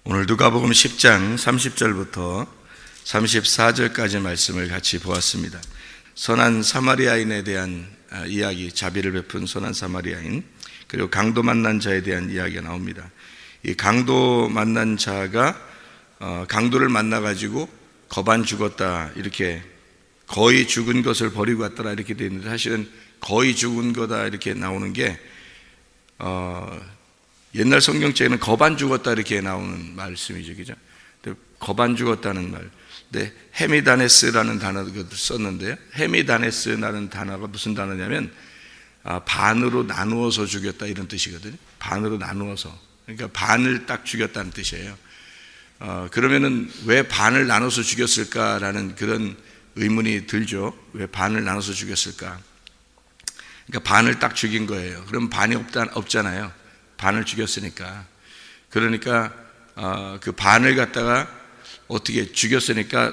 오늘 누가복음 10장 30절부터 34절까지 말씀을 같이 보았습니다. 선한 사마리아인에 대한 이야기, 자비를 베푼 선한 사마리아인, 그리고 강도 만난 자에 대한 이야기가 나옵니다. 이 강도 만난 자가 강도를 만나가지고 거반 죽었다, 이렇게 거의 죽은 것을 버리고 갔더라 이렇게 되어 있는데, 사실은 거의 죽은 거다 이렇게 나오는 게 옛날 성경책에는 거반 죽었다 이렇게 나오는 말씀이죠, 그죠? 거반 죽었다는 말. 근데 헤미다네스라는 단어를 썼는데요. 헤미다네스라는 단어가 무슨 단어냐면 반으로 나누어서 죽였다 이런 뜻이거든요. 반으로 나누어서. 그러니까 반을 딱 죽였다는 뜻이에요. 그러면은 왜 반을 나눠서 죽였을까라는 그런 의문이 들죠. 왜 반을 나눠서 죽였을까? 그러니까 반을 딱 죽인 거예요. 그럼 반이 없잖아요. 반을 죽였으니까. 그러니까 그 반을 갖다가 어떻게 죽였으니까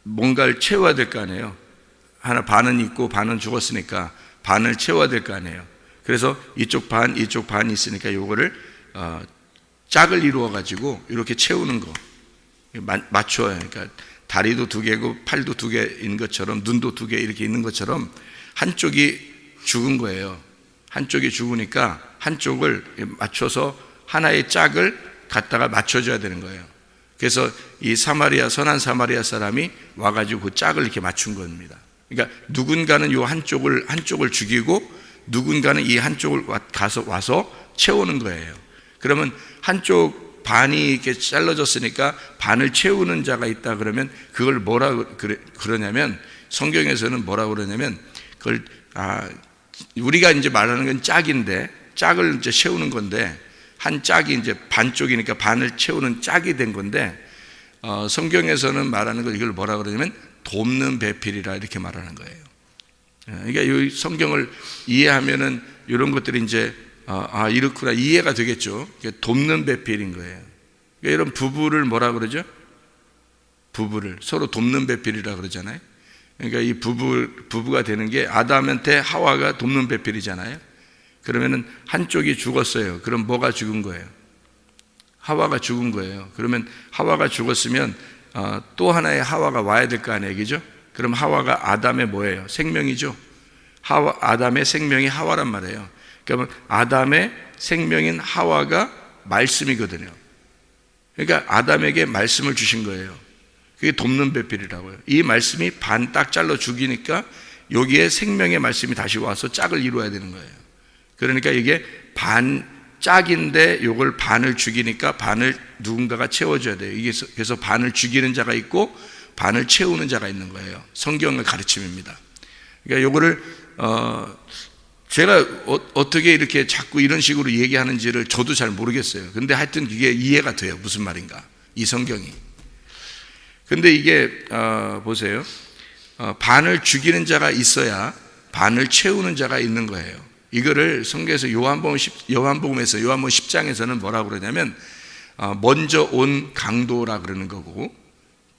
뭔가를 채워야 될 거 아니에요. 하나 반은 있고 반은 죽었으니까 반을 채워야 될 거 아니에요. 그래서 이쪽 반 이쪽 반이 있으니까 요거를 짝을 이루어 가지고 이렇게 채우는 거 맞춰요. 그러니까 다리도 두 개고 팔도 두 개인 것처럼, 눈도 두 개 이렇게 있는 것처럼 한쪽이 죽은 거예요. 한쪽이 죽으니까 한쪽을 맞춰서 하나의 짝을 갖다가 맞춰줘야 되는 거예요. 그래서 이 선한 사마리아 사람이 와가지고 그 짝을 이렇게 맞춘 겁니다. 그러니까 누군가는 이 한쪽을 죽이고 누군가는 이 한쪽을 와서 채우는 거예요. 그러면 한쪽 반이 이렇게 잘라졌으니까 반을 채우는 자가 있다 그러면 그걸 그러냐면, 성경에서는 뭐라고 그러냐면, 그걸 우리가 이제 말하는 건 짝인데, 짝을 이제 채우는 건데, 한 짝이 이제 반쪽이니까 반을 채우는 짝이 된 건데, 성경에서는 말하는 걸 이걸 뭐라 그러냐면 돕는 배필이라 이렇게 말하는 거예요. 그러니까 이 성경을 이해하면은 이런 것들이 이제 이렇구나 이해가 되겠죠. 돕는 배필인 거예요. 그러니까 이런 부부를 뭐라 그러죠? 부부를 서로 돕는 배필이라 그러잖아요. 그러니까 이 부부가 되는 게 아담한테 하와가 돕는 배필이잖아요. 그러면은 한쪽이 죽었어요. 그럼 뭐가 죽은 거예요? 하와가 죽은 거예요. 그러면 하와가 죽었으면 또 하나의 하와가 와야 될 거 아니에요, 그죠? 그럼 하와가 아담의 뭐예요? 생명이죠. 아담의 생명이 하와란 말이에요. 그러면 아담의 생명인 하와가 말씀이거든요. 그러니까 아담에게 말씀을 주신 거예요. 그게 돕는 배필이라고요. 이 말씀이 반 딱 잘라 죽이니까 여기에 생명의 말씀이 다시 와서 짝을 이루어야 되는 거예요. 그러니까 이게 반 짝인데 이걸 반을 죽이니까 반을 누군가가 채워줘야 돼요. 이게 그래서 반을 죽이는 자가 있고 반을 채우는 자가 있는 거예요. 성경의 가르침입니다. 그러니까 이거를 제가 어떻게 이렇게 자꾸 이런 식으로 얘기하는지를 저도 잘 모르겠어요. 근데 하여튼 이게 이해가 돼요. 무슨 말인가, 이 성경이. 근데 이게 보세요. 반을 죽이는 자가 있어야 반을 채우는 자가 있는 거예요. 이거를 성경에서 요한복음 10장에서는 뭐라고 그러냐면 먼저 온 강도라 그러는 거고,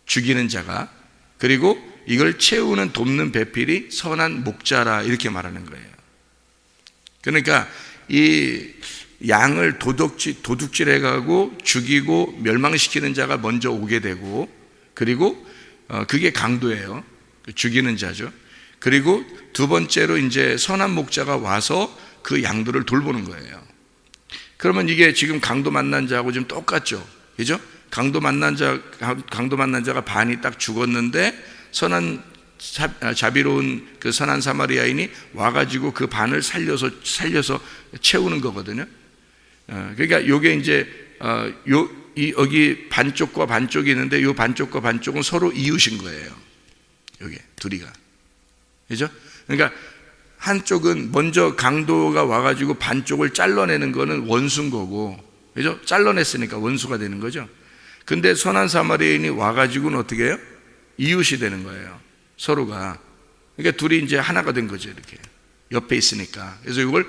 죽이는 자가, 그리고 이걸 채우는 돕는 배필이 선한 목자라 이렇게 말하는 거예요. 그러니까 이 양을 도둑질해 가고 죽이고 멸망시키는 자가 먼저 오게 되고, 그리고 그게 강도예요. 죽이는 자죠. 그리고 두 번째로 이제 선한 목자가 와서 그 양들을 돌보는 거예요. 그러면 이게 지금 강도 만난 자하고 좀 똑같죠, 그죠? 강도 만난 자가 반이 딱 죽었는데 선한 자비로운 그 선한 사마리아인이 와가지고 그 반을 살려서 채우는 거거든요. 그러니까 요게 이제 여기 반쪽과 반쪽이 있는데 이 반쪽과 반쪽은 서로 이웃인 거예요. 여기 둘이가, 그죠? 그러니까 한쪽은 먼저 강도가 와가지고 반쪽을 잘라내는 거는 원수인 거고, 그죠? 잘라냈으니까 원수가 되는 거죠. 근데 선한 사마리아인이 와가지고는 어떻게 해요? 이웃이 되는 거예요, 서로가. 그러니까 둘이 이제 하나가 된 거죠, 이렇게 옆에 있으니까. 그래서 이걸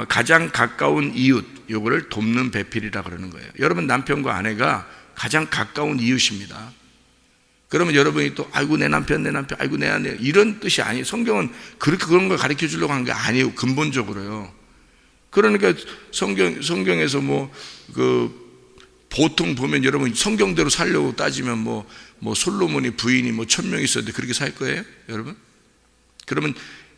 가장 가까운 이웃, 이거를 돕는 배필이라 그러는 거예요. 여러분, 남편과 아내가 가장 가까운 이웃입니다. 그러면 여러분이 또 아이고 내 남편 아이고 내 아내 이런 뜻이 아니에요. 성경은 그런 걸 가르쳐 주려고 한 게 아니에요, 근본적으로요. 그러니까 성경에서 보통 보면 여러분 성경대로 살려고 따지면 뭐 솔로몬이 부인이 1000명 있었는데 그렇게 살 거예요, 여러분? 그러면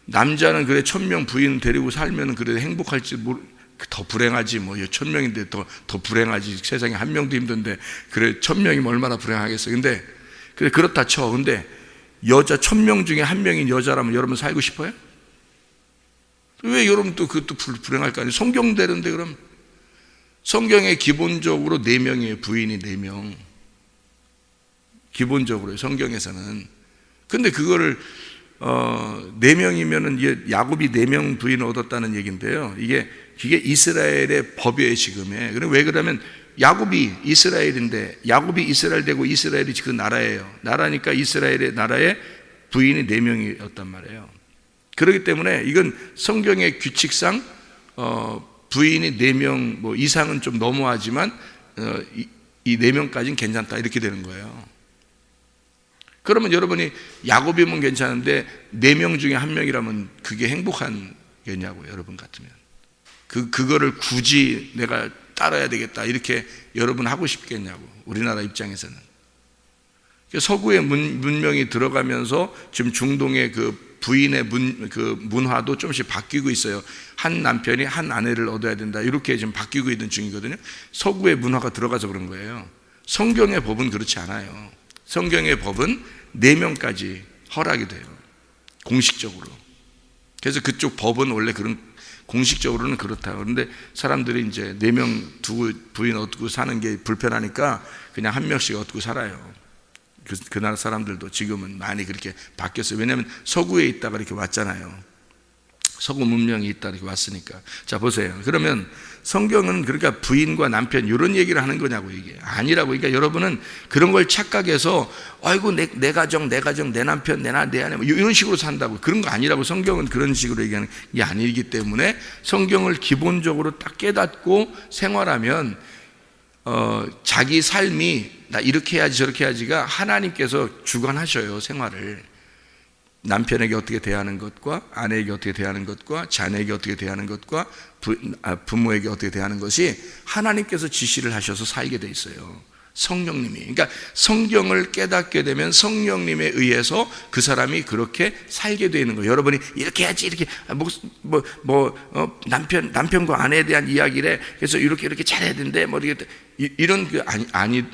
남자는 그래 1000명 부인 데리고 살면 그래 행복할지 더 불행하지 1000명인데 더 불행하지. 세상에 한 명도 힘든데 그래 1000명이면 얼마나 불행하겠어. 근데 그래 그렇다 쳐. 근데 여자 1000명 중에 한 명인 여자라면 여러분 살고 싶어요? 왜 여러분 또 그것도 불행할 거 아니에요? 성경대로인데. 그럼 성경에 기본적으로 4명이에요. 부인이 4명. 기본적으로 성경에서는. 근데 그거를 4명이면은 야곱이 4명 부인을 얻었다는 얘기인데요. 이게 이스라엘의 법이에요, 지금에. 왜 그러면 야곱이 이스라엘인데, 야곱이 이스라엘 되고 이스라엘이 그 나라예요. 나라니까 이스라엘의 나라에 부인이 4명이었단 말이에요. 그렇기 때문에 이건 성경의 규칙상 부인이 4명 이상은 좀 너무하지만 이 4명까지는 괜찮다 이렇게 되는 거예요. 그러면 여러분이 야곱이면 괜찮은데 4명 중에 1명이라면 그게 행복한 게냐고요, 여러분 같으면. 그거를 굳이 내가 따라야 되겠다 이렇게 여러분 하고 싶겠냐고, 우리나라 입장에서는. 서구의 문명이 들어가면서 지금 중동의 그 부인의 문화도 조금씩 바뀌고 있어요. 한 남편이 한 아내를 얻어야 된다 이렇게 지금 바뀌고 있는 중이거든요. 서구의 문화가 들어가서 그런 거예요. 성경의 법은 그렇지 않아요. 성경의 법은 4명까지 허락이 돼요, 공식적으로. 그래서 그쪽 법은 원래 공식적으로는 그렇다. 그런데 사람들이 이제 4명 두고 부인 얻고 사는 게 불편하니까 그냥 1명씩 얻고 살아요. 그 나라 사람들도 지금은 많이 그렇게 바뀌었어요. 왜냐하면 서구에 있다가 이렇게 왔잖아요. 서구 문명이 있다 이렇게 왔으니까. 자, 보세요. 그러면 성경은 그러니까 부인과 남편 이런 얘기를 하는 거냐고, 이게 아니라고. 그러니까 여러분은 그런 걸 착각해서 아이고 내 가정 내 남편 내 아내 이런 식으로 산다고, 그런 거 아니라고. 성경은 그런 식으로 얘기하는 게 아니기 때문에 성경을 기본적으로 딱 깨닫고 생활하면 자기 삶이 나 이렇게 해야지 저렇게 해야지가 하나님께서 주관하셔요, 생활을. 남편에게 어떻게 대하는 것과 아내에게 어떻게 대하는 것과 자녀에게 어떻게 대하는 것과 부모에게 어떻게 대하는 것이 하나님께서 지시를 하셔서 살게 돼 있어요, 성령님이. 그러니까 성경을 깨닫게 되면 성령님에 의해서 그 사람이 그렇게 살게 되는 거예요. 여러분이 이렇게 해야지 이렇게 남편과 아내에 대한 이야기래, 그래서 이렇게 잘해야 된대 이런 게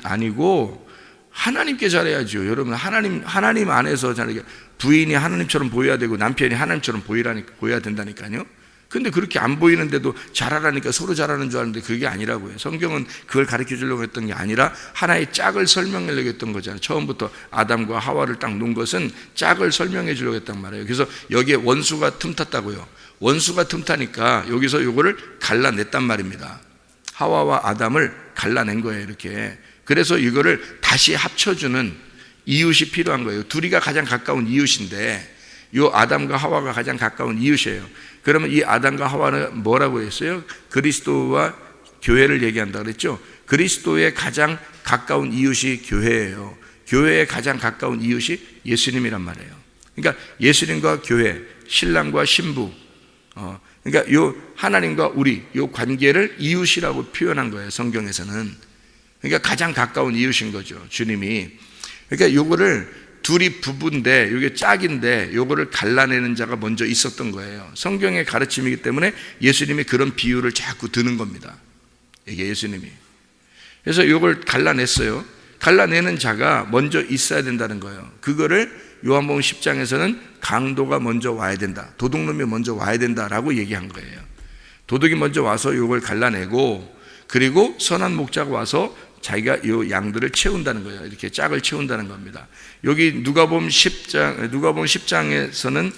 아니고 하나님께 잘해야죠. 여러분 하나님 안에서 잘하게. 부인이 하나님처럼 보여야 되고 남편이 하나님처럼 보여야 된다니까요. 근데 그렇게 안 보이는데도 잘하라니까 서로 잘하는 줄 아는데 그게 아니라고요. 성경은 그걸 가르쳐 주려고 했던 게 아니라 하나의 짝을 설명하려고 했던 거잖아요. 처음부터 아담과 하와를 딱 놓은 것은 짝을 설명해 주려고 했단 말이에요. 그래서 여기에 원수가 틈탔다고요. 원수가 틈타니까 여기서 요거를 갈라냈단 말입니다. 하와와 아담을 갈라낸 거예요, 이렇게. 그래서 이거를 다시 합쳐주는 이웃이 필요한 거예요. 둘이가 가장 가까운 이웃인데 이 아담과 하와가 가장 가까운 이웃이에요. 그러면 이 아담과 하와는 뭐라고 했어요? 그리스도와 교회를 얘기한다 그랬죠. 그리스도의 가장 가까운 이웃이 교회예요. 교회의 가장 가까운 이웃이 예수님이란 말이에요. 그러니까 예수님과 교회, 신랑과 신부, 그러니까 요 하나님과 우리 요 관계를 이웃이라고 표현한 거예요, 성경에서는. 그러니까 가장 가까운 이웃인 거죠, 주님이. 그러니까 요거를 둘이 부부인데 이게 짝인데 요거를 갈라내는 자가 먼저 있었던 거예요. 성경의 가르침이기 때문에 예수님이 그런 비유를 자꾸 드는 겁니다, 이게 예수님이. 그래서 요걸 갈라냈어요. 갈라내는 자가 먼저 있어야 된다는 거예요. 그거를 요한복음 10장에서는 강도가 먼저 와야 된다, 도둑놈이 먼저 와야 된다라고 얘기한 거예요. 도둑이 먼저 와서 요걸 갈라내고, 그리고 선한 목자가 와서 자기가 요 양들을 채운다는 거예요. 이렇게 짝을 채운다는 겁니다. 여기 누가복음 10장에서는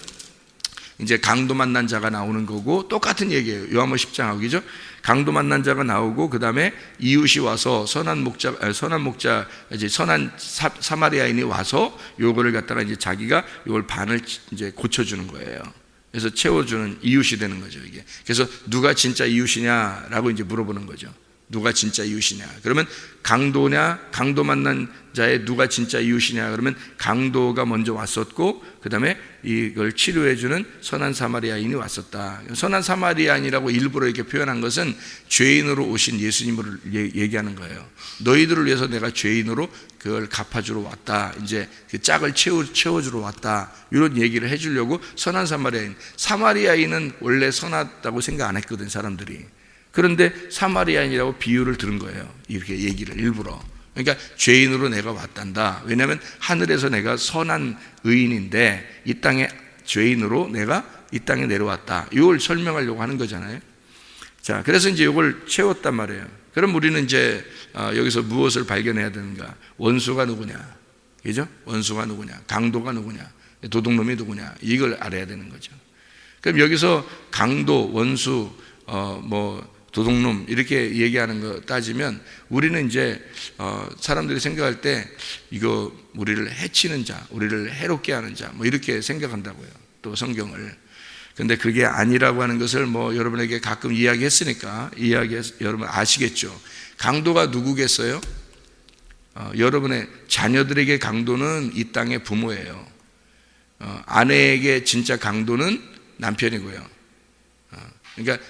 이제 강도 만난 자가 나오는 거고 똑같은 얘기예요. 요한복음 10장하고, 그죠? 강도 만난 자가 나오고 그 다음에 이웃이 와서 선한 목자 이제 선한 사마리아인이 와서 요거를 갖다가 이제 자기가 요걸 반을 이제 고쳐주는 거예요. 그래서 채워주는 이웃이 되는 거죠, 이게. 그래서 누가 진짜 이웃이냐라고 이제 물어보는 거죠. 누가 진짜 이웃이냐? 그러면 강도냐? 강도 만난 자의 누가 진짜 이웃이냐? 그러면 강도가 먼저 왔었고 그 다음에 이걸 치료해주는 선한 사마리아인이 왔었다. 선한 사마리아인이라고 일부러 이렇게 표현한 것은 죄인으로 오신 예수님을 얘기하는 거예요. 너희들을 위해서 내가 죄인으로 그걸 갚아주러 왔다. 이제 그 짝을 채워주러 왔다. 이런 얘기를 해주려고 선한 사마리아인. 사마리아인은 원래 선하다고 생각 안 했거든, 사람들이. 그런데 사마리아인이라고 비유를 들은 거예요. 이렇게 얘기를 일부러. 그러니까 죄인으로 내가 왔단다. 왜냐하면 하늘에서 내가 선한 의인인데 이 땅에 죄인으로 내가 이 땅에 내려왔다. 이걸 설명하려고 하는 거잖아요. 자, 그래서 이제 이걸 채웠단 말이에요. 그럼 우리는 이제 여기서 무엇을 발견해야 되는가? 원수가 누구냐? 그죠? 원수가 누구냐? 강도가 누구냐? 도둑놈이 누구냐? 이걸 알아야 되는 거죠. 그럼 여기서 강도, 원수, 도둑놈 이렇게 얘기하는 거 따지면 우리는 이제 사람들이 생각할 때 이거 우리를 해치는 자, 우리를 해롭게 하는 자 뭐 이렇게 생각한다고요. 또 성경을. 근데 그게 아니라고 하는 것을 여러분에게 가끔 이야기했으니까 여러분 아시겠죠. 강도가 누구겠어요? 여러분의 자녀들에게 강도는 이 땅의 부모예요. 아내에게 진짜 강도는 남편이고요. 그러니까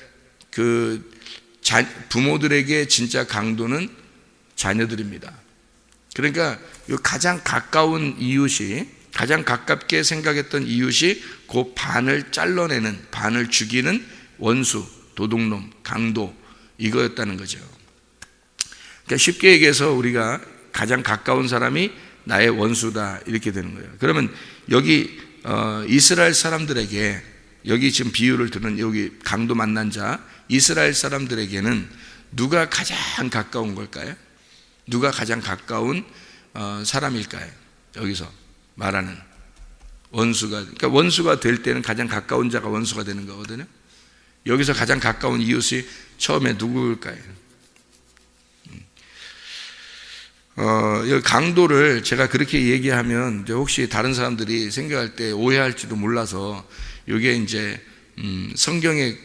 부모들에게 진짜 강도는 자녀들입니다. 그러니까 가장 가까운 이웃이, 가장 가깝게 생각했던 이웃이 그 반을 잘라내는, 반을 죽이는 원수, 도둑놈, 강도 이거였다는 거죠. 그러니까 쉽게 얘기해서 우리가 가장 가까운 사람이 나의 원수다 이렇게 되는 거예요. 그러면 여기 이스라엘 사람들에게, 여기 지금 비유를 들은 여기 강도 만난 자 이스라엘 사람들에게는 누가 가장 가까운 걸까요? 누가 가장 가까운 사람일까요? 여기서 말하는 원수가, 그러니까 원수가 될 때는 가장 가까운 자가 원수가 되는 거거든요. 여기서 가장 가까운 이웃이 처음에 누구일까요? 강도를 제가 그렇게 얘기하면 혹시 다른 사람들이 생각할 때 오해할지도 몰라서 이게 이제 성경의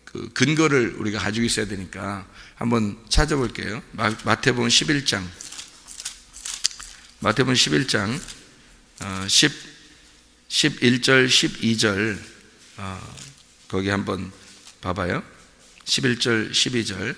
그 근거를 우리가 가지고 있어야 되니까 한번 찾아볼게요. 마태복음 11장 11절 12절 거기 한번 봐봐요. 11절 12절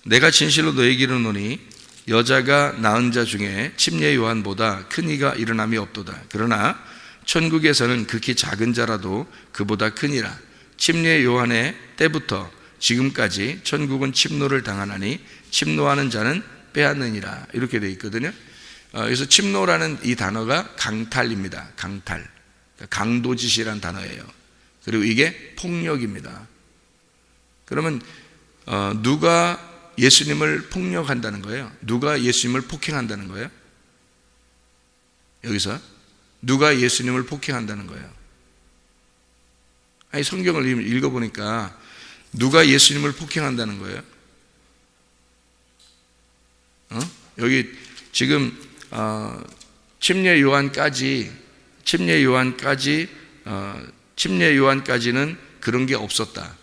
내가 진실로 너에게 이르노니 여자가 낳은 자 중에 침례 요한보다 큰 이가 일어남이 없도다. 그러나 천국에서는 극히 작은 자라도 그보다 크니라. 침례 요한의 때부터 지금까지 천국은 침노를 당하나니 침노하는 자는 빼앗느니라. 이렇게 되어 있거든요. 그래서 침노라는 이 단어가 강탈입니다. 강탈, 강도짓이라는 단어예요. 그리고 이게 폭력입니다. 그러면 누가 예수님을 폭력한다는 거예요? 누가 예수님을 폭행한다는 거예요? 여기서 누가 예수님을 폭행한다는 거예요? 아니, 성경을 읽어보니까 누가 예수님을 폭행한다는 거예요? 여기 지금 침례 요한까지는 그런 게 없었다.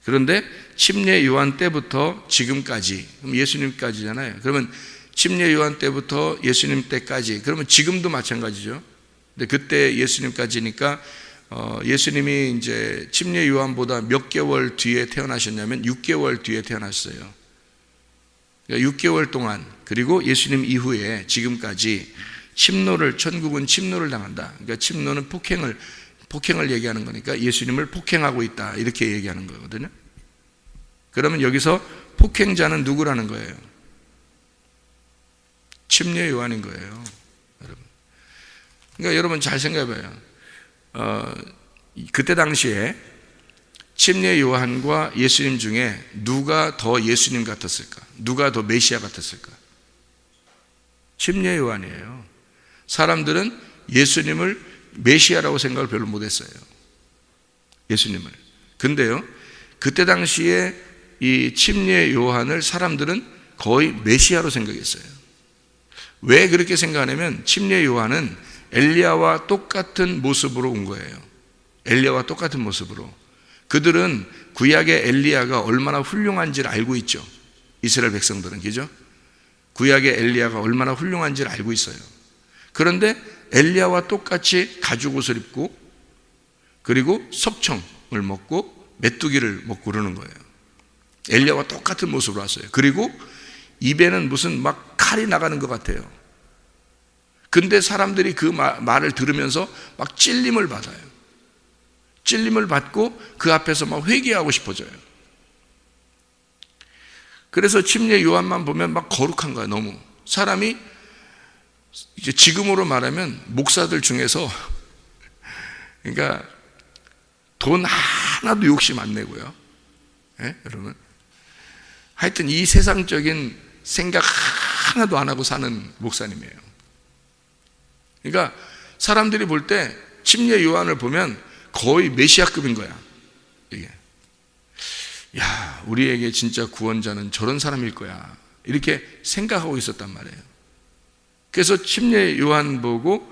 그런데 침례 요한 때부터 지금까지, 그럼 예수님까지잖아요. 그러면 침례 요한 때부터 예수님 때까지, 그러면 지금도 마찬가지죠. 근데 그때 예수님까지니까 예수님이 이제 침례 요한보다 몇 개월 뒤에 태어나셨냐면 6개월 뒤에 태어났어요. 그러니까 6개월 동안, 그리고 예수님 이후에 지금까지 천국은 침노를 당한다. 그러니까 침노는 폭행을 얘기하는 거니까 예수님을 폭행하고 있다 이렇게 얘기하는 거거든요. 그러면 여기서 폭행자는 누구라는 거예요? 침례 요한인 거예요, 여러분. 그러니까 여러분 잘 생각해봐요. 그때 당시에 침례 요한과 예수님 중에 누가 더 예수님 같았을까? 누가 더 메시아 같았을까? 침례 요한이에요. 사람들은 예수님을 메시아라고 생각을 별로 못했어요. 예수님을. 근데요, 그때 당시에 이 침례 요한을 사람들은 거의 메시아로 생각했어요. 왜 그렇게 생각하냐면 침례 요한은 엘리야와 똑같은 모습으로 온 거예요. 엘리야와 똑같은 모습으로. 그들은 구약의 엘리야가 얼마나 훌륭한지를 알고 있죠. 이스라엘 백성들은, 그죠? 구약의 엘리야가 얼마나 훌륭한지를 알고 있어요. 그런데 엘리야와 똑같이 가죽 옷을 입고, 그리고 석청을 먹고 메뚜기를 먹고 그러는 거예요. 엘리야와 똑같은 모습으로 왔어요. 그리고 입에는 무슨 막 칼이 나가는 것 같아요. 근데 사람들이 그 말을 들으면서 막 찔림을 받아요. 찔림을 받고 그 앞에서 막 회개하고 싶어져요. 그래서 침례 요한만 보면 막 거룩한 거야. 너무 사람이, 이제 지금으로 말하면 목사들 중에서 그러니까 돈 하나도 욕심 안 내고요. 예? 여러분, 하여튼 이 세상적인 생각 하나도 안 하고 사는 목사님이에요. 그러니까 사람들이 볼 때 침례 요한을 보면 거의 메시아급인 거야. 이게, 야, 우리에게 진짜 구원자는 저런 사람일 거야, 이렇게 생각하고 있었단 말이에요. 그래서 침례 요한 보고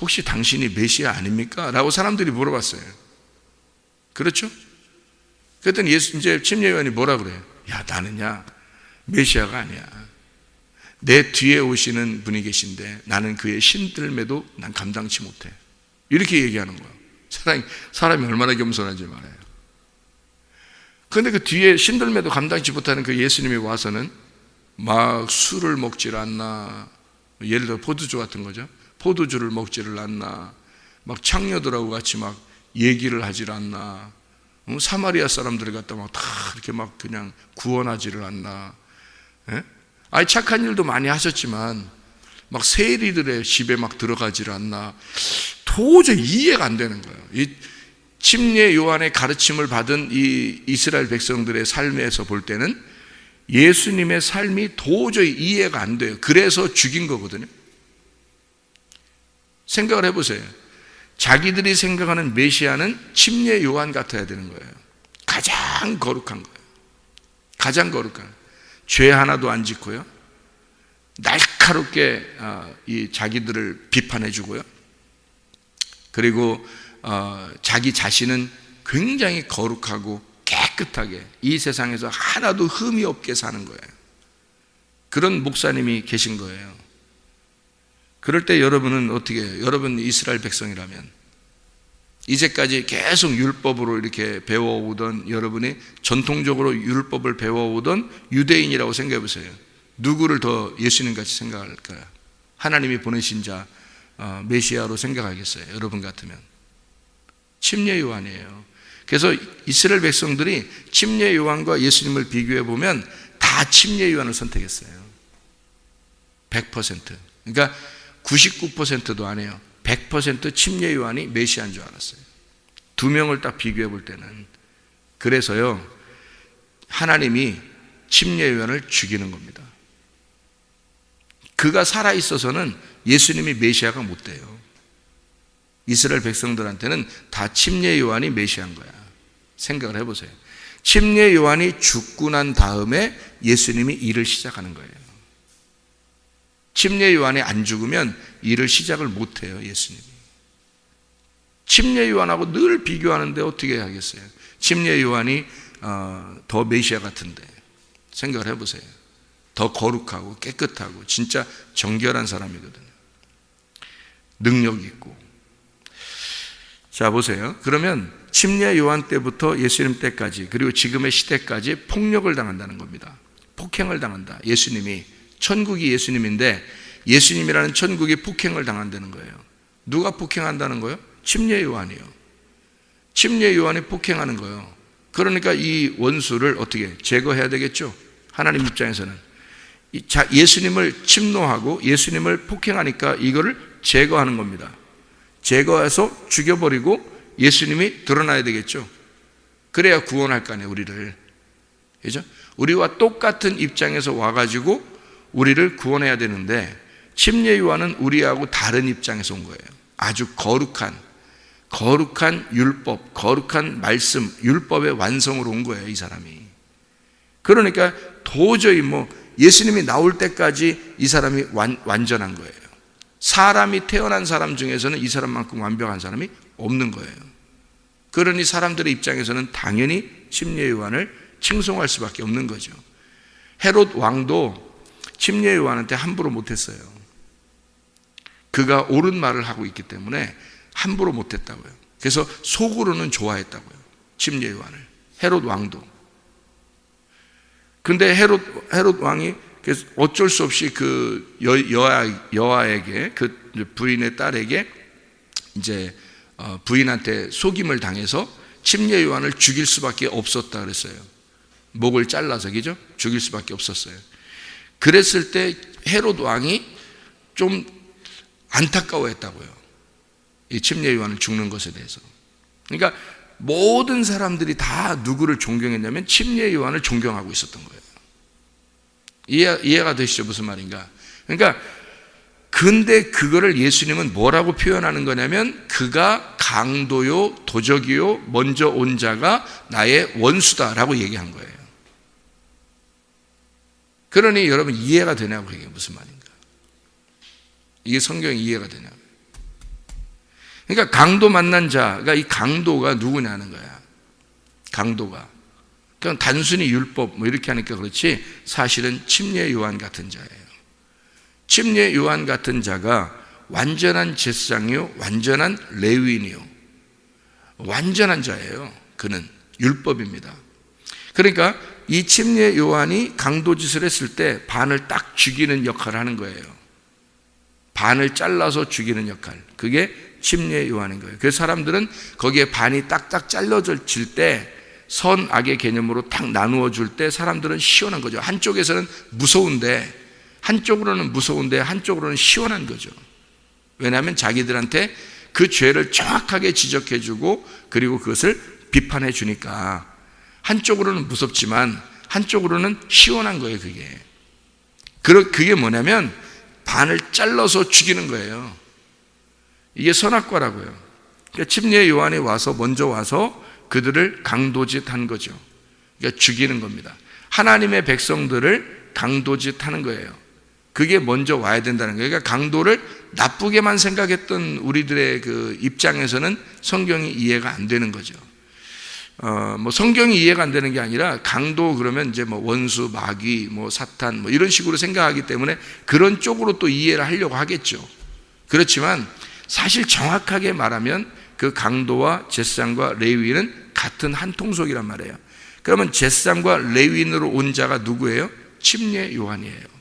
혹시 당신이 메시아 아닙니까? 라고 사람들이 물어봤어요. 그렇죠? 그랬더니 이제 침례 요한이 뭐라 그래요? 야, 나는야 메시아가 아니야. 내 뒤에 오시는 분이 계신데 나는 그의 신들매도 난 감당치 못해. 이렇게 얘기하는 거예요. 사람이 얼마나 겸손한지 말해요. 그런데 그 뒤에 신들매도 감당치 못하는 그 예수님이 와서는 막 술을 먹질 않나, 예를 들어 포도주 같은 거죠. 포도주를 먹지를 않나, 막 창녀들하고 같이 막 얘기를 하질 않나, 사마리아 사람들 갖다 막 다 이렇게 막 그냥 구원하지를 않나. 예? 아니, 착한 일도 많이 하셨지만 막 세리들의 집에 막 들어가지를 않나. 도저히 이해가 안 되는 거예요. 이 침례 요한의 가르침을 받은 이 이스라엘 백성들의 삶에서 볼 때는 예수님의 삶이 도저히 이해가 안 돼요. 그래서 죽인 거거든요. 생각을 해보세요. 자기들이 생각하는 메시아는 침례 요한 같아야 되는 거예요. 가장 거룩한 거예요. 가장 거룩한, 죄 하나도 안 짓고요, 날카롭게 이 자기들을 비판해 주고요, 그리고 자기 자신은 굉장히 거룩하고 깨끗하게 이 세상에서 하나도 흠이 없게 사는 거예요. 그런 목사님이 계신 거예요. 그럴 때 여러분은 어떻게 해요? 여러분 이스라엘 백성이라면, 이제까지 계속 율법으로 이렇게 배워오던, 여러분이 전통적으로 율법을 배워오던 유대인이라고 생각해 보세요. 누구를 더 예수님같이 생각할까요? 하나님이 보내신 자 메시아로 생각하겠어요? 여러분 같으면 침례 요한이에요. 그래서 이스라엘 백성들이 침례 요한과 예수님을 비교해 보면 다 침례 요한을 선택했어요. 100%. 그러니까 99%도 아니에요. 100% 침례 요한이 메시아인 줄 알았어요. 두 명을 딱 비교해 볼 때는. 그래서요, 하나님이 침례 요한을 죽이는 겁니다. 그가 살아 있어서는 예수님이 메시아가 못 돼요. 이스라엘 백성들한테는 다 침례 요한이 메시아인 거야. 생각을 해보세요. 침례 요한이 죽고 난 다음에 예수님이 일을 시작하는 거예요. 침례 요한이 안 죽으면 일을 시작을 못 해요, 예수님이. 침례 요한하고 늘 비교하는데 어떻게 하겠어요? 침례 요한이 더 메시아 같은데. 생각을 해보세요. 더 거룩하고 깨끗하고 진짜 정결한 사람이거든요. 능력 있고. 자, 보세요. 그러면 침례 요한 때부터 예수님 때까지, 그리고 지금의 시대까지 폭력을 당한다는 겁니다. 폭행을 당한다. 예수님이, 천국이 예수님인데 예수님이라는 천국이 폭행을 당한다는 거예요. 누가 폭행한다는 거예요? 침례 요한이요. 침례 요한이 폭행하는 거예요. 그러니까 이 원수를 어떻게 제거해야 되겠죠? 하나님 입장에서는 예수님을 침노하고 예수님을 폭행하니까 이거를 제거하는 겁니다. 제거해서 죽여버리고 예수님이 드러나야 되겠죠. 그래야 구원할 거 아니에요, 우리를. 그죠? 우리와 똑같은 입장에서 와가지고 우리를 구원해야 되는데, 침례 요한은 우리하고 다른 입장에서 온 거예요. 아주 거룩한 율법, 거룩한 말씀, 율법의 완성으로 온 거예요, 이 사람이. 그러니까 도저히 예수님이 나올 때까지 이 사람이 완전한 거예요. 사람이 태어난 사람 중에서는 이 사람만큼 완벽한 사람이 없는 거예요. 그러니 사람들의 입장에서는 당연히 침례 요한을 칭송할 수밖에 없는 거죠. 헤롯 왕도 침례 요한한테 함부로 못했어요. 그가 옳은 말을 하고 있기 때문에 함부로 못했다고요. 그래서 속으로는 좋아했다고요. 침례 요한을. 헤롯 왕도. 근데 헤롯 왕이 어쩔 수 없이 그 여아에게, 그 부인의 딸에게 이제 부인한테 속임을 당해서 침례 요한을 죽일 수밖에 없었다 그랬어요. 목을 잘라서, 그죠? 죽일 수밖에 없었어요. 그랬을 때 헤롯 왕이 좀 안타까워했다고요. 이 침례 요한을 죽는 것에 대해서. 그러니까 모든 사람들이 다 누구를 존경했냐면 침례 요한을 존경하고 있었던 거예요. 이해가 되시죠? 무슨 말인가? 그러니까 근데 그거를 예수님은 뭐라고 표현하는 거냐면 그가 강도요, 도적이요, 먼저 온 자가 나의 원수다라고 얘기한 거예요. 그러니 여러분 이해가 되냐고, 이게 무슨 말인가? 이게 성경이 이해가 되냐고. 그러니까 강도 만난 자가, 이 강도가 누구냐는 거야. 강도가. 그냥 단순히 율법 뭐 이렇게 하니까 그렇지 사실은 침례 요한 같은 자예요. 침례 요한 같은 자가 완전한 제사장이요, 완전한 레위인이요, 완전한 자예요. 그는 율법입니다. 그러니까 이 침례 요한이 강도짓을 했을 때 반을 딱 죽이는 역할을 하는 거예요. 반을 잘라서 죽이는 역할. 그게 침례 요한인 거예요. 그래서 사람들은 거기에 반이 딱딱 잘라질 때 선악의 개념으로 딱 나누어 줄 때 사람들은 시원한 거죠. 한쪽에서는 무서운데, 한쪽으로는 시원한 거죠. 왜냐하면 자기들한테 그 죄를 정확하게 지적해 주고 그리고 그것을 비판해 주니까 한쪽으로는 무섭지만 한쪽으로는 시원한 거예요. 그게 뭐냐면 반을 잘라서 죽이는 거예요. 이게 선악과라고요. 그러니까 침례 요한이 먼저 와서 그들을 강도짓 한 거죠. 그러니까 죽이는 겁니다. 하나님의 백성들을 강도짓 하는 거예요. 그게 먼저 와야 된다는 거예요. 그러니까 강도를 나쁘게만 생각했던 우리들의 그 입장에서는 성경이 이해가 안 되는 거죠. 뭐 성경이 이해가 안 되는 게 아니라 강도 그러면 이제 뭐 원수, 마귀, 뭐 사탄 뭐 이런 식으로 생각하기 때문에 그런 쪽으로 또 이해를 하려고 하겠죠. 그렇지만 사실 정확하게 말하면 그 강도와 제사장과 레위인은 같은 한 통속이란 말이에요. 그러면 제사장과 레위인으로 온 자가 누구예요? 침례 요한이에요.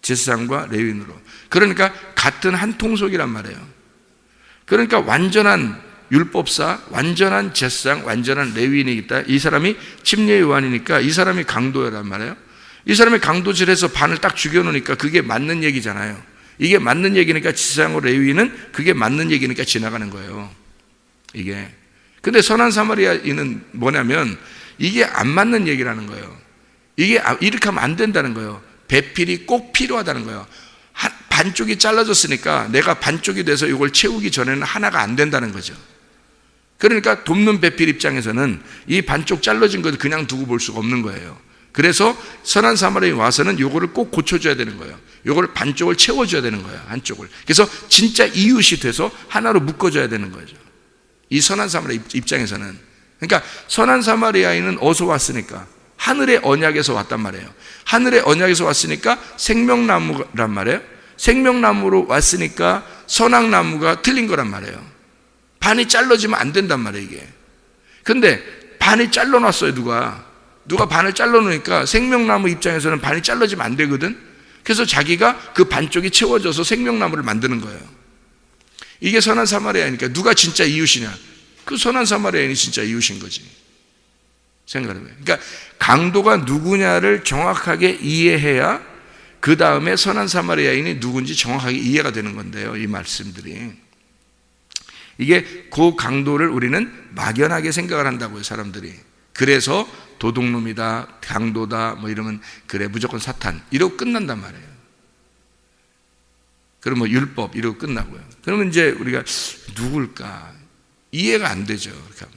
제사장과 레위인으로. 그러니까 같은 한 통속이란 말이에요. 그러니까 완전한 율법사, 완전한 제사장, 완전한 레위인이 있다. 이 사람이 침례 요한이니까 이 사람이 강도란 말이에요. 이 사람이 강도질해서 반을 딱 죽여놓으니까 그게 맞는 얘기잖아요. 이게 맞는 얘기니까 제사장과 레위인은 그게 맞는 얘기니까 지나가는 거예요. 이게. 근데 선한 사마리아인은 뭐냐면 이게 안 맞는 얘기라는 거예요. 이게 이렇게 하면 안 된다는 거예요. 배필이 꼭 필요하다는 거예요. 반쪽이 잘라졌으니까 내가 반쪽이 돼서 이걸 채우기 전에는 하나가 안 된다는 거죠. 그러니까 돕는 배필 입장에서는 이 반쪽 잘라진 걸 그냥 두고 볼 수가 없는 거예요. 그래서 선한 사마리아인 와서는 이거를 꼭 고쳐줘야 되는 거예요. 이걸 반쪽을 채워줘야 되는 거예요. 한쪽을. 그래서 진짜 이웃이 돼서 하나로 묶어줘야 되는 거죠. 이 선한 사마리아 입장에서는. 그러니까 선한 사마리아인은 어디서 왔으니까? 하늘의 언약에서 왔단 말이에요. 하늘의 언약에서 왔으니까 생명나무란 말이에요. 생명나무로 왔으니까 선악나무가 틀린 거란 말이에요. 반이 잘라지면 안 된단 말이에요, 이게. 근데 반이 잘라놨어요, 누가 반을 잘라놓으니까 생명나무 입장에서는 반이 잘라지면 안 되거든. 그래서 자기가 그 반쪽이 채워져서 생명나무를 만드는 거예요. 이게 선한 사마리아니까 누가 진짜 이웃이냐? 그 선한 사마리아인이 진짜 이웃인 거지. 생각을 해봐요. 그러니까 강도가 누구냐를 정확하게 이해해야 그 다음에 선한 사마리아인이 누군지 정확하게 이해가 되는 건데요, 이 말씀들이. 이게 그 강도를 우리는 막연하게 생각을 한다고요, 사람들이. 그래서 도둑놈이다, 강도다 뭐 이러면 그래 무조건 사탄 이러고 끝난단 말이에요. 그럼 뭐 율법 이러고 끝나고요. 그러면 이제 우리가 누굴까 이해가 안 되죠. 그렇게 하면.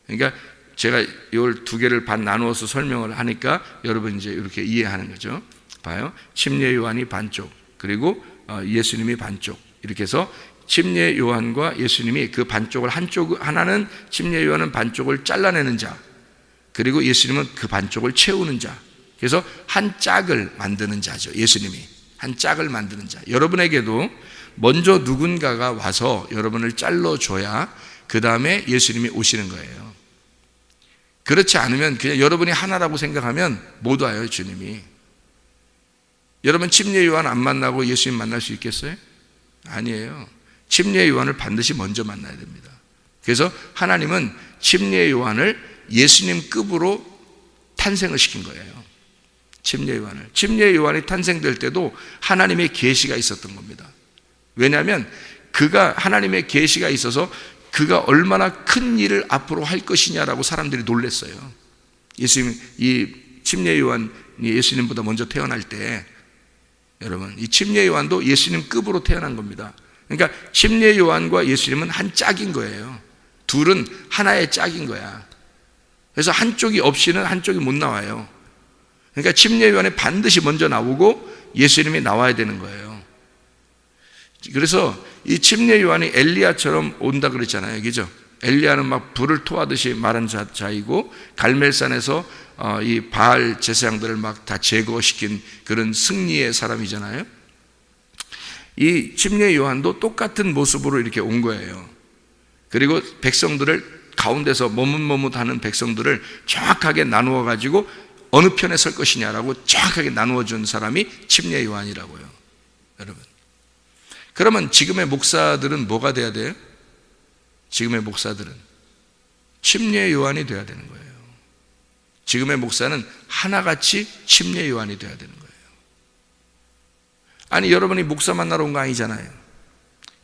그러니까 제가 이걸 두 개를 반 나누어서 설명을 하니까 여러분 이제 이렇게 이해하는 거죠. 봐요. 침례 요한이 반쪽, 그리고 예수님이 반쪽. 이렇게 해서 침례 요한과 예수님이 그 반쪽을 하나는 침례 요한은 반쪽을 잘라내는 자, 그리고 예수님은 그 반쪽을 채우는 자. 그래서 한 짝을 만드는 자죠. 예수님이 한 짝을 만드는 자. 여러분에게도 먼저 누군가가 와서 여러분을 잘라줘야 그 다음에 예수님이 오시는 거예요. 그렇지 않으면 그냥 여러분이 하나라고 생각하면 못 와요, 주님이. 여러분 침례 요한 안 만나고 예수님 만날 수 있겠어요? 아니에요. 침례 요한을 반드시 먼저 만나야 됩니다. 그래서 하나님은 침례 요한을 예수님 급으로 탄생을 시킨 거예요. 침례 요한이 탄생될 때도 하나님의 계시가 있었던 겁니다. 왜냐하면 그가 하나님의 계시가 있어서 그가 얼마나 큰 일을 앞으로 할 것이냐라고 사람들이 놀랐어요. 예수님, 이 침례 요한이 예수님보다 먼저 태어날 때, 여러분, 이 침례 요한도 예수님 급으로 태어난 겁니다. 그러니까 침례 요한과 예수님은 한 짝인 거예요. 둘은 하나의 짝인 거야. 그래서 한쪽이 없이는 한쪽이 못 나와요. 그러니까 침례 요한이 반드시 먼저 나오고 예수님이 나와야 되는 거예요. 그래서 이 침례 요한이 엘리야처럼 온다 그랬잖아요. 그죠? 엘리야는 막 불을 토하듯이 마른 자이고 갈멜산에서 이 바알 제사장들을 막 다 제거시킨 그런 승리의 사람이잖아요. 이 침례 요한도 똑같은 모습으로 이렇게 온 거예요. 그리고 백성들을 가운데서 머뭇머뭇하는 백성들을 정확하게 나누어 가지고 어느 편에 설 것이냐라고 정확하게 나누어 준 사람이 침례 요한이라고요. 여러분, 그러면 지금의 목사들은 뭐가 돼야 돼요? 지금의 목사들은 침례 요한이 돼야 되는 거예요. 지금의 목사는 하나같이 침례 요한이 돼야 되는 거예요. 아니, 여러분이 목사 만나러 온 거 아니잖아요.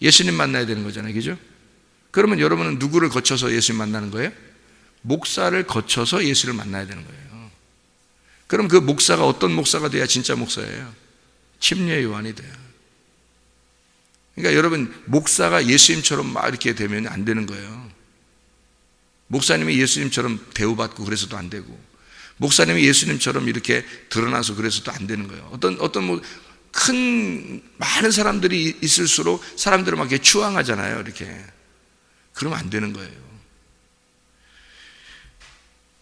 예수님 만나야 되는 거잖아요. 그죠? 그러면 여러분은 누구를 거쳐서 예수님 만나는 거예요? 목사를 거쳐서 예수를 만나야 되는 거예요. 그럼 그 목사가 어떤 목사가 돼야 진짜 목사예요? 침례 요한이 돼요. 그러니까 여러분, 목사가 예수님처럼 막 이렇게 되면 안 되는 거예요. 목사님이 예수님처럼 대우받고 그래서도 안 되고, 목사님이 예수님처럼 이렇게 드러나서 그래서도 안 되는 거예요. 어떤 큰 많은 사람들이 있을수록 사람들은 막 이렇게 추앙하잖아요. 이렇게. 그러면 안 되는 거예요.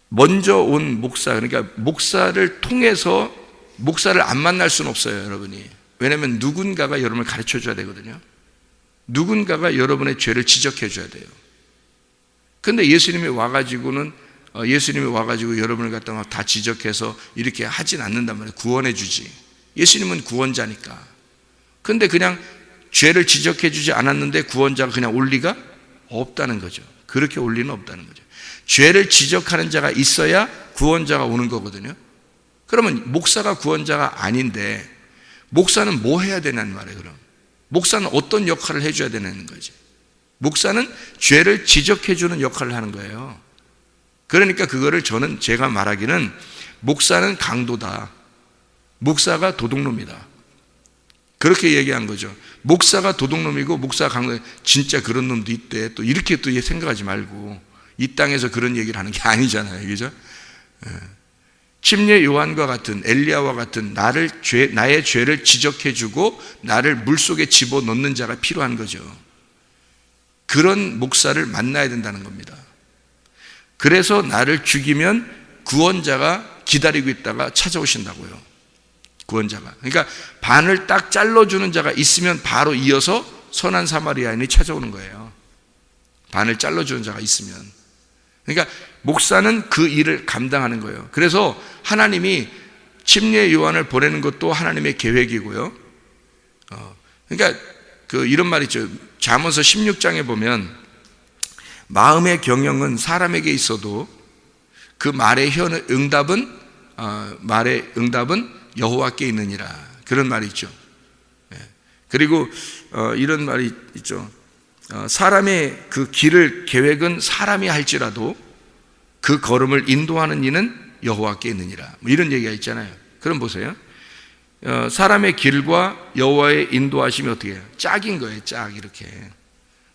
먼저 온 목사, 그러니까 목사를 통해서 목사를 안 만날 수는 없어요, 여러분이. 왜냐하면 누군가가 여러분을 가르쳐 줘야 되거든요. 누군가가 여러분의 죄를 지적해 줘야 돼요. 근데 예수님이 와가지고 여러분을 갖다가 다 지적해서 이렇게 하진 않는단 말이에요. 구원해 주지. 예수님은 구원자니까. 근데 그냥 죄를 지적해 주지 않았는데 구원자가 그냥 올 리가 없다는 거죠. 그렇게 올 리는 없다는 거죠. 죄를 지적하는 자가 있어야 구원자가 오는 거거든요. 그러면 목사가 구원자가 아닌데 목사는 뭐 해야 되냐는 말이에요. 그럼 목사는 어떤 역할을 해줘야 되는 거지? 목사는 죄를 지적해 주는 역할을 하는 거예요. 그러니까 그거를 제가 말하기는 목사는 강도다, 목사가 도둑놈이다, 그렇게 얘기한 거죠. 목사가 도둑놈이고 목사가 강도, 진짜 그런 놈도 있대, 또 이렇게 또 생각하지 말고, 이 땅에서 그런 얘기를 하는 게 아니잖아요. 그죠? 침례 요한과 같은, 엘리야와 같은 나의 죄를 지적해 주고 나를 물속에 집어넣는 자가 필요한 거죠. 그런 목사를 만나야 된다는 겁니다. 그래서 나를 죽이면 구원자가 기다리고 있다가 찾아오신다고요. 구원자가. 그러니까 반을 딱 잘라주는 자가 있으면 바로 이어서 선한 사마리아인이 찾아오는 거예요. 반을 잘라주는 자가 있으면. 그러니까 목사는 그 일을 감당하는 거예요. 그래서 하나님이 침례 요한을 보내는 것도 하나님의 계획이고요. 그러니까 이런 말 있죠. 잠언서 16장에 보면 마음의 경영은 사람에게 있어도 그 말의 응답은 여호와께 있느니라, 그런 말이 있죠. 그리고 이런 말이 있죠. 사람의 그 길을 계획은 사람이 할지라도 그 걸음을 인도하는 이는 여호와께 있느니라, 이런 얘기가 있잖아요. 그럼 보세요. 사람의 길과 여호와의 인도하심이 어떻게 해요? 짝인 거예요. 짝. 이렇게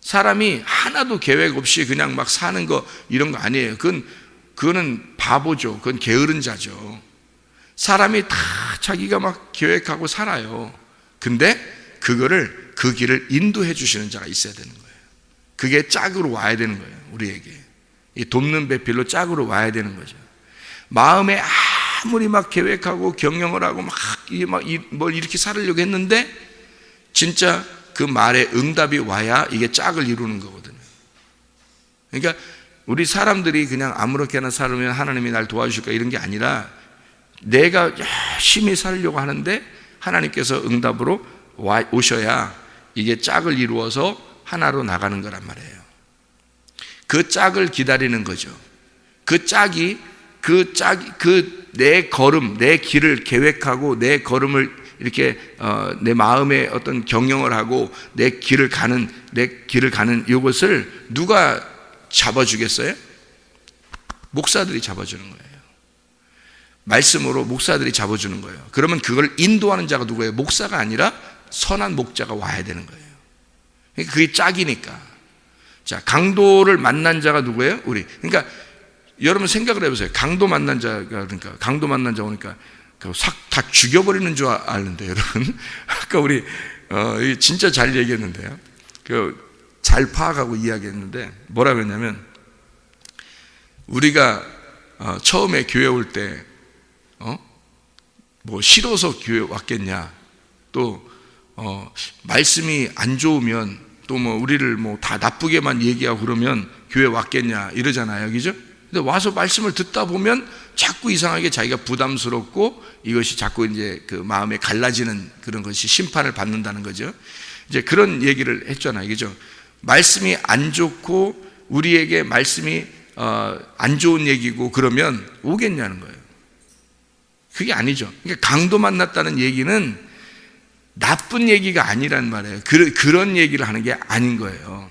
사람이 하나도 계획 없이 그냥 막 사는 거, 이런 거 아니에요. 그거는 바보죠. 그건 게으른 자죠. 사람이 다 자기가 막 계획하고 살아요. 근데 그거를 그 길을 인도해 주시는 자가 있어야 되는 거예요. 그게 짝으로 와야 되는 거예요. 우리에게 이 돕는 배필로 짝으로 와야 되는 거죠. 마음에 아무리 막 계획하고 경영을 하고 뭘 이렇게 살으려고 했는데 진짜 그 말에 응답이 와야 이게 짝을 이루는 거거든요. 그러니까 우리 사람들이 그냥 아무렇게나 살으면 하나님이 날 도와주실까 이런 게 아니라 내가 열심히 살려고 하는데 하나님께서 응답으로 오셔야 이게 짝을 이루어서 하나로 나가는 거란 말이에요. 그 짝을 기다리는 거죠. 그 짝이 내 걸음, 내 길을 계획하고 내 걸음을 이렇게 내 마음에 어떤 경영을 하고 내 길을 가는 이것을 누가 잡아주겠어요? 목사들이 잡아주는 거예요. 말씀으로 목사들이 잡아주는 거예요. 그러면 그걸 인도하는 자가 누구예요? 목사가 아니라 선한 목자가 와야 되는 거예요. 그러니까 그게 짝이니까. 자, 강도를 만난 자가 누구예요? 우리. 그러니까 여러분 생각을 해보세요. 강도 만난 자가 오니까 싹 다 죽여버리는 줄 아는데 여러분. 아까 우리 진짜 잘 얘기했는데요. 잘 파악하고 이야기했는데 뭐라고 했냐면 우리가 처음에 교회 올 때 뭐 싫어서 교회 왔겠냐, 또 말씀이 안 좋으면 또 뭐 우리를 뭐 다 나쁘게만 얘기하고 그러면 교회 왔겠냐 이러잖아요, 그죠? 근데 와서 말씀을 듣다 보면 자꾸 이상하게 자기가 부담스럽고 이것이 자꾸 이제 그 마음에 갈라지는 그런 것이 심판을 받는다는 거죠. 이제 그런 얘기를 했잖아요, 그죠? 말씀이 안 좋고 우리에게 말씀이 안 좋은 얘기고 그러면 오겠냐는 거예요. 그게 아니죠. 그러니까 강도 만났다는 얘기는 나쁜 얘기가 아니란 말이에요. 그런 얘기를 하는 게 아닌 거예요.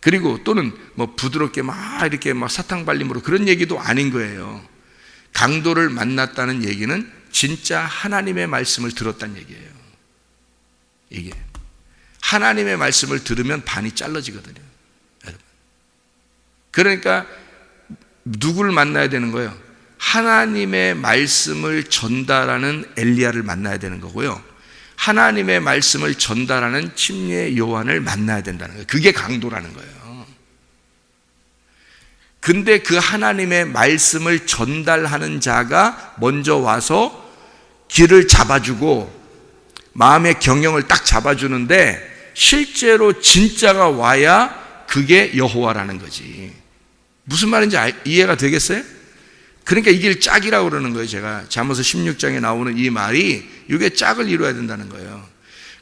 그리고 또는 뭐 부드럽게 막 이렇게 막 사탕 발림으로 그런 얘기도 아닌 거예요. 강도를 만났다는 얘기는 진짜 하나님의 말씀을 들었다는 얘기예요. 이게 하나님의 말씀을 들으면 반이 잘라지거든요, 여러분. 그러니까 누구를 만나야 되는 거예요? 하나님의 말씀을 전달하는 엘리야를 만나야 되는 거고요, 하나님의 말씀을 전달하는 침례 요한을 만나야 된다는 거예요. 그게 강도라는 거예요. 근데 그 하나님의 말씀을 전달하는 자가 먼저 와서 길을 잡아주고 마음의 경영을 딱 잡아주는데 실제로 진짜가 와야 그게 여호와라는 거지. 무슨 말인지 이해가 되겠어요? 그러니까 이게 짝이라고 그러는 거예요. 제가 잠언서 16장에 나오는 이 말이 이게 짝을 이루어야 된다는 거예요.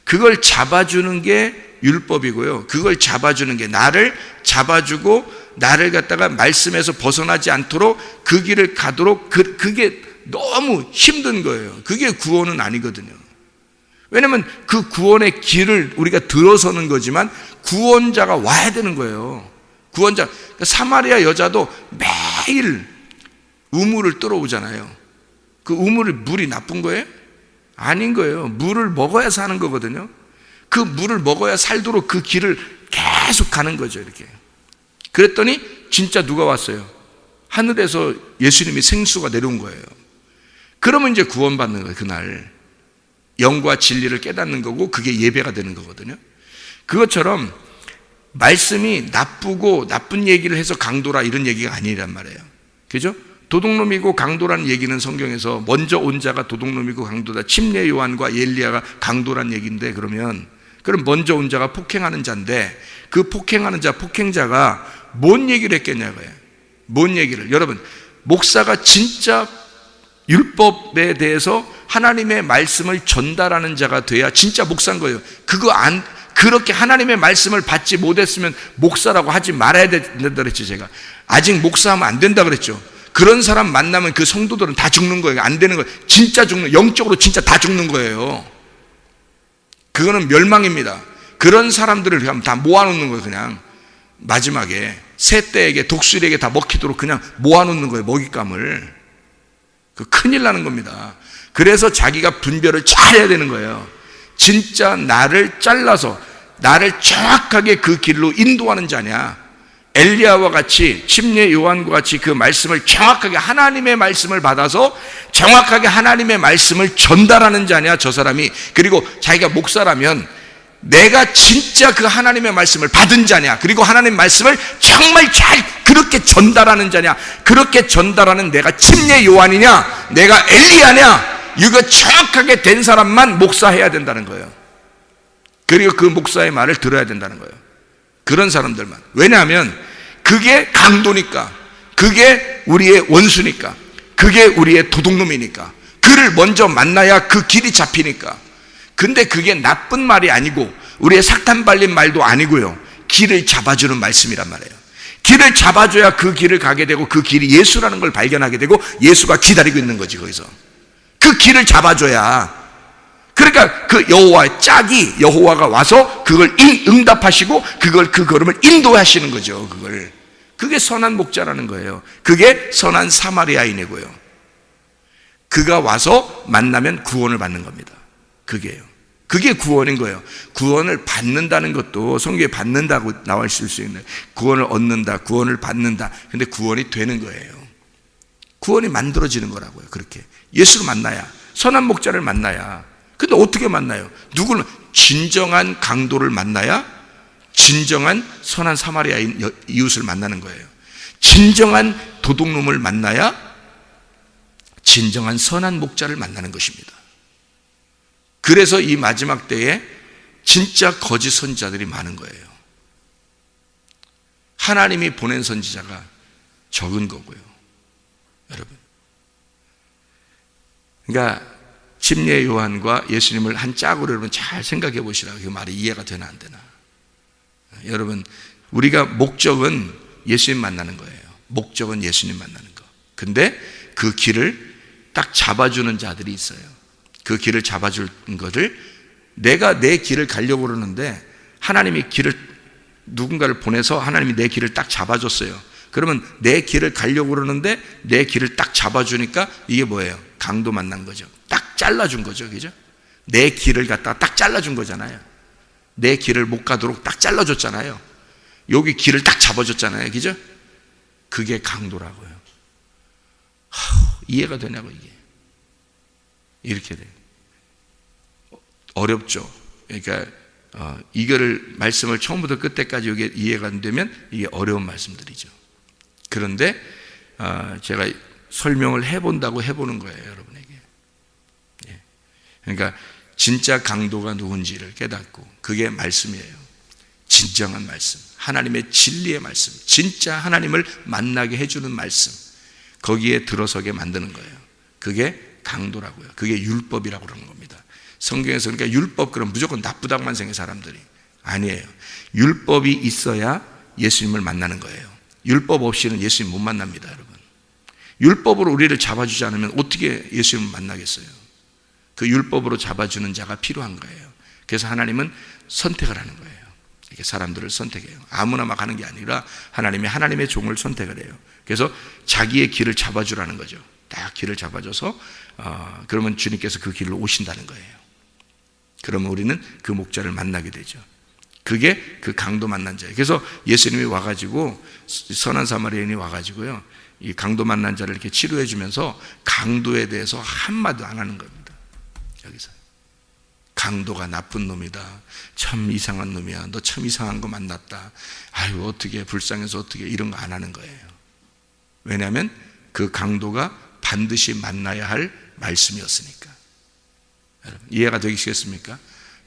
그걸 잡아주는 게 율법이고요, 그걸 잡아주는 게 나를 잡아주고 나를 갖다가 말씀에서 벗어나지 않도록 그 길을 가도록 그게 너무 힘든 거예요. 그게 구원은 아니거든요. 왜냐하면 그 구원의 길을 우리가 들어서는 거지만 구원자가 와야 되는 거예요. 구원자. 그러니까 사마리아 여자도 매일 우물을 뚫어오잖아요. 그 우물이 물이 나쁜 거예요? 아닌 거예요. 물을 먹어야 사는 거거든요. 그 물을 먹어야 살도록 그 길을 계속 가는 거죠, 이렇게. 그랬더니 진짜 누가 왔어요? 하늘에서 예수님이 생수가 내려온 거예요. 그러면 이제 구원받는 거예요. 그날 영과 진리를 깨닫는 거고 그게 예배가 되는 거거든요. 그것처럼 말씀이 나쁘고 나쁜 얘기를 해서 강도라 이런 얘기가 아니란 말이에요. 그죠? 도둑놈이고 강도라는 얘기는 성경에서 먼저 온 자가 도둑놈이고 강도다, 침례 요한과 엘리야가 강도란 얘기인데, 그럼 먼저 온 자가 폭행하는 자인데 그 폭행하는 자, 폭행자가 뭔 얘기를 했겠냐고요. 뭔 얘기를. 여러분, 목사가 진짜 율법에 대해서 하나님의 말씀을 전달하는 자가 돼야 진짜 목사인 거예요. 그렇게 하나님의 말씀을 받지 못했으면 목사라고 하지 말아야 된다 그랬죠. 제가 아직 목사하면 안 된다 그랬죠. 그런 사람 만나면 그 성도들은 다 죽는 거예요. 안 되는 거예요. 진짜 영적으로 진짜 다 죽는 거예요. 그거는 멸망입니다. 그런 사람들을 다 모아놓는 거예요. 그냥 마지막에 새떼에게, 독수리에게 다 먹히도록 그냥 모아놓는 거예요, 먹잇감을. 그 큰일 나는 겁니다. 그래서 자기가 분별을 잘 해야 되는 거예요. 진짜 나를 잘라서 나를 정확하게 그 길로 인도하는 자냐, 엘리야와 같이 침례 요한과 같이 그 말씀을 정확하게 하나님의 말씀을 받아서 정확하게 하나님의 말씀을 전달하는 자냐, 저 사람이. 그리고 자기가 목사라면 내가 진짜 그 하나님의 말씀을 받은 자냐, 그리고 하나님 말씀을 정말 잘 그렇게 전달하는 자냐, 그렇게 전달하는 내가 침례 요한이냐, 내가 엘리야냐, 이거 정확하게 된 사람만 목사해야 된다는 거예요. 그리고 그 목사의 말을 들어야 된다는 거예요. 그런 사람들만. 왜냐하면 그게 강도니까, 그게 우리의 원수니까, 그게 우리의 도둑놈이니까, 그를 먼저 만나야 그 길이 잡히니까. 근데 그게 나쁜 말이 아니고 우리의 삭탄 발린 말도 아니고요, 길을 잡아주는 말씀이란 말이에요. 길을 잡아줘야 그 길을 가게 되고, 그 길이 예수라는 걸 발견하게 되고, 예수가 기다리고 있는 거지. 거기서 그 길을 잡아줘야, 그러니까 그 여호와의 짝이, 여호와가 와서 그걸 응답하시고 그걸, 그 걸음을 인도하시는 거죠. 그게 선한 목자라는 거예요. 그게 선한 사마리아인이고요, 그가 와서 만나면 구원을 받는 겁니다. 그게 구원인 거예요. 구원을 받는다는 것도 성경에 받는다고 나와 있을 수 있는, 구원을 얻는다, 구원을 받는다. 근데 구원이 되는 거예요. 구원이 만들어지는 거라고요. 그렇게 예수를 만나야, 선한 목자를 만나야. 근데 어떻게 만나요? 누구를? 진정한 강도를 만나야 진정한 선한 사마리아인 이웃을 만나는 거예요. 진정한 도둑놈을 만나야 진정한 선한 목자를 만나는 것입니다. 그래서 이 마지막 때에 진짜 거짓 선지자들이 많은 거예요. 하나님이 보낸 선지자가 적은 거고요, 여러분. 그러니까 침례 요한과 예수님을 한 짝으로 여러분 잘 생각해 보시라고. 그 말이 이해가 되나 안 되나. 여러분, 우리가 목적은 예수님 만나는 거예요. 목적은 예수님 만나는 거. 근데 그 길을 딱 잡아주는 자들이 있어요. 그 길을 잡아줄 것을, 내가 내 길을 가려고 그러는데 하나님이 누군가를 보내서 하나님이 내 길을 딱 잡아줬어요. 그러면 내 길을 가려고 그러는데 내 길을 딱 잡아주니까 이게 뭐예요? 강도 만난 거죠. 딱 잘라준 거죠. 그죠? 내 길을 갖다가 딱 잘라준 거잖아요. 내 길을 못 가도록 딱 잘라줬잖아요. 여기 길을 딱 잡아줬잖아요. 그죠? 그게 강도라고요. 이해가 되냐고. 이게 이렇게 돼요. 어렵죠. 그러니까 이거를 말씀을 처음부터 끝까지 이게 이해가 안 되면 이게 어려운 말씀들이죠. 그런데 제가 설명을 해본다고 해보는 거예요, 여러분에게. 그러니까 진짜 강도가 누군지를 깨닫고, 그게 말씀이에요. 진정한 말씀, 하나님의 진리의 말씀, 진짜 하나님을 만나게 해주는 말씀, 거기에 들어서게 만드는 거예요. 그게 강도라고요. 그게 율법이라고 그러는 겁니다. 성경에서 그러니까 율법, 그럼 무조건 나쁘다고만 생각해 사람들이. 아니에요. 율법이 있어야 예수님을 만나는 거예요. 율법 없이는 예수님 못 만납니다, 여러분. 율법으로 우리를 잡아주지 않으면 어떻게 예수님을 만나겠어요? 그 율법으로 잡아주는 자가 필요한 거예요. 그래서 하나님은 선택을 하는 거예요. 이렇게 사람들을 선택해요. 아무나 막 하는 게 아니라 하나님이 하나님의 종을 선택을 해요. 그래서 자기의 길을 잡아주라는 거죠. 딱 길을 잡아줘서 그러면 주님께서 그 길로 오신다는 거예요. 그러면 우리는 그 목자를 만나게 되죠. 그게 그 강도 만난 자예요. 그래서 예수님이 와가지고, 선한 사마리아인이 와가지고요, 이 강도 만난 자를 이렇게 치료해 주면서 강도에 대해서 한마디도 안 하는 겁니다. 여기서 강도가 나쁜 놈이다, 참 이상한 놈이야, 너 참 이상한 거 만났다, 아유 어떻게 불쌍해서 어떻게, 이런 거 안 하는 거예요. 왜냐하면 그 강도가 반드시 만나야 할 말씀이었으니까. 여러분, 이해가 되시겠습니까?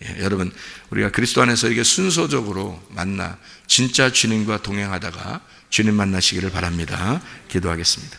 예, 여러분, 우리가 그리스도 안에서 이게 순서적으로 만나 진짜 주님과 동행하다가 주님 만나시기를 바랍니다. 기도하겠습니다.